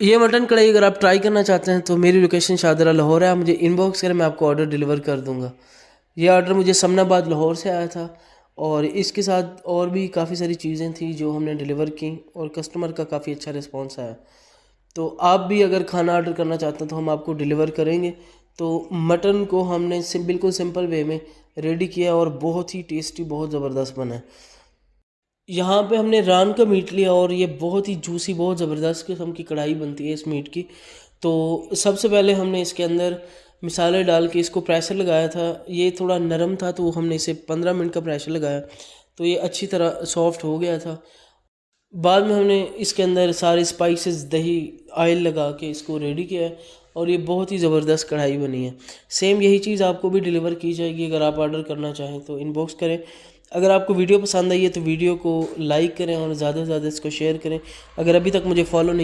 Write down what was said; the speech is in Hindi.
ये मटन कढ़ाई अगर आप ट्राई करना चाहते हैं तो मेरी लोकेशन शाहदरा लाहौर है, आप मुझे इनबॉक्स करें, मैं आपको ऑर्डर डिलीवर कर दूंगा। ये ऑर्डर मुझे समनाबाद लाहौर से आया था और इसके साथ और भी काफ़ी सारी चीज़ें थी जो हमने डिलीवर की और कस्टमर का काफ़ी अच्छा रिस्पॉन्स आया। तो आप भी अगर खाना ऑर्डर करना चाहते हैं तो हम आपको डिलीवर करेंगे। तो मटन को हमने बिल्कुल सिंपल वे में रेडी किया और बहुत ही टेस्टी, बहुत ज़बरदस्त बना है। यहाँ पे हमने रान का मीट लिया और ये बहुत ही जूसी, बहुत ज़बरदस्त किस्म की कढ़ाई बनती है इस मीट की। तो सबसे पहले हमने इसके अंदर मसाले डाल के इसको प्रेशर लगाया था। ये थोड़ा नरम था तो हमने इसे 15 मिनट का प्रेशर लगाया, तो ये अच्छी तरह सॉफ्ट हो गया था। बाद में हमने इसके अंदर सारे स्पाइसेस, दही, ऑयल लगा के इसको रेडी किया है और ये बहुत ही ज़बरदस्त कढ़ाई बनी है। सेम यही चीज़ आपको भी डिलीवर की जाएगी। अगर आप ऑर्डर करना चाहें तो इनबॉक्स करें। अगर आपको वीडियो पसंद आई है तो वीडियो को लाइक करें और ज़्यादा से ज़्यादा इसको शेयर करें। अगर अभी तक मुझे फॉलो नहीं